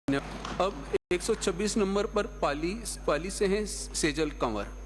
अब 126 नंबर पर पाली से हैं सेजल कंवर।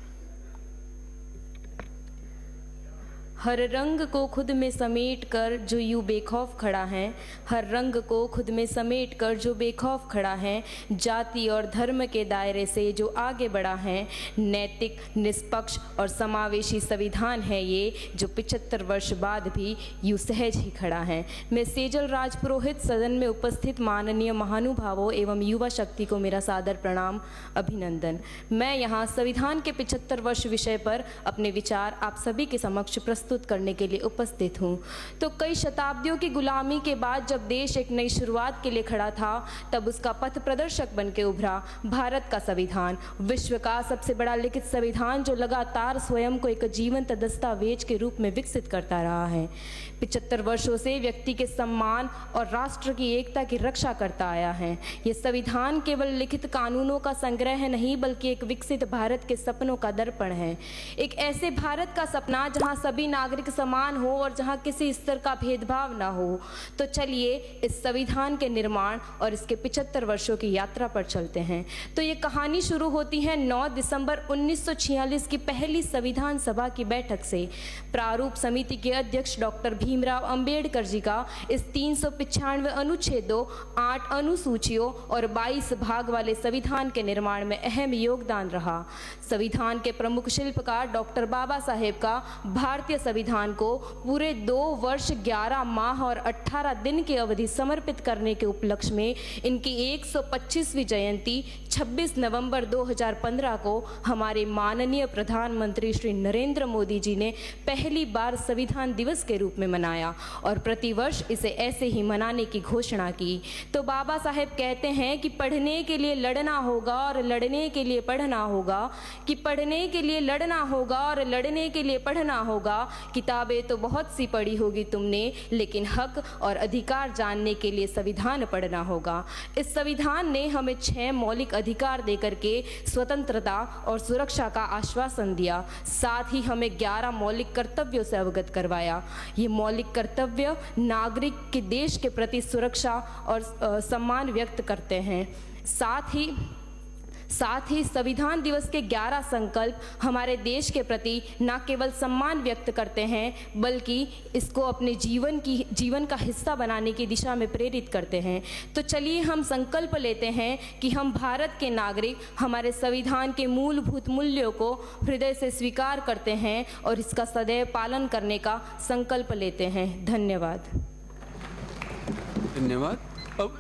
हर रंग को खुद में समेट कर जो यूं बेखौफ खड़ा है, हर रंग को खुद में समेट कर जो बेखौफ खड़ा है, जाति और धर्म के दायरे से जो आगे बढ़ा है, नैतिक, निष्पक्ष और समावेशी संविधान है ये जो 75 वर्ष बाद भी यूं सहज ही खड़ा है। मैं सेजल राजपुरोहित, सदन में उपस्थित माननीय महानुभावों एवं युवा शक्ति को मेरा सादर प्रणाम, अभिनंदन। मैं यहाँ संविधान के 75 वर्ष विषय पर अपने विचार आप सभी के समक्ष प्रस्तुत करने के लिए उपस्थित हूँ। तो कई शताब्दियों की गुलामी के बाद जब देश एक नई शुरुआत के लिए खड़ा था, तब उसका पथ प्रदर्शक बन के उभरा भारत का संविधान, विश्व का सबसे बड़ा लिखित संविधान जो लगातार स्वयं को एक जीवंत दस्तावेज के रूप में विकसित करता रहा है। 75 वर्षों से व्यक्ति के सम्मान और राष्ट्र की एकता की रक्षा करता आया है। ये संविधान केवल लिखित कानूनों का संग्रह नहीं, बल्कि एक विकसित भारत के सपनों का दर्पण है। एक ऐसे भारत का सपना जहां सभी नागरिक समान हो और जहां किसी स्तर का भेदभाव ना हो। तो चलिए इस संविधान के निर्माण और इसके 75 वर्षों की यात्रा पर चलते हैं। तो ये कहानी शुरू होती है 9 दिसंबर 1946 की पहली संविधान सभा की बैठक से। प्रारूप समिति के अध्यक्ष डॉक्टर भीमराव अंबेडकर जी का इस 395 अनुच्छेदों, 8 अनुसूचियों और 22 भाग वाले संविधान के निर्माण में अहम योगदान रहा। संविधान के प्रमुख शिल्पकार डॉक्टर बाबा साहेब का भारतीय संविधान को पूरे 2 वर्ष 11 माह और 18 दिन की अवधि समर्पित करने के उपलक्ष्य में इनकी 125वीं जयंती 26 नवंबर 2015 को हमारे माननीय प्रधानमंत्री श्री नरेंद्र मोदी जी ने पहली बार संविधान दिवस के रूप में मनाया और प्रतिवर्ष इसे ऐसे ही मनाने की घोषणा की। तो बाबा साहेब कहते हैं कि पढ़ने के लिए लड़ना होगा और लड़ने के लिए पढ़ना होगा, कि पढ़ने के लिए लड़ना होगा और लड़ने के लिए पढ़ना होगा। किताबें तो बहुत सी पढ़ी होगी तुमने, लेकिन हक और अधिकार जानने के लिए संविधान पढ़ना होगा। इस संविधान ने हमें 6 मौलिक अधिकार देकर के स्वतंत्रता और सुरक्षा का आश्वासन दिया, साथ ही हमें 11 मौलिक कर्तव्यों से अवगत करवाया। ये मौलिक कर्तव्य नागरिक के देश के प्रति सुरक्षा और सम्मान व्यक्त करते हैं। साथ ही संविधान दिवस के 11 संकल्प हमारे देश के प्रति न केवल सम्मान व्यक्त करते हैं, बल्कि इसको अपने जीवन का हिस्सा बनाने की दिशा में प्रेरित करते हैं। तो चलिए हम संकल्प लेते हैं कि हम भारत के नागरिक हमारे संविधान के मूलभूत मूल्यों को हृदय से स्वीकार करते हैं और इसका सदैव पालन करने का संकल्प लेते हैं। धन्यवाद। धन्यवाद। अब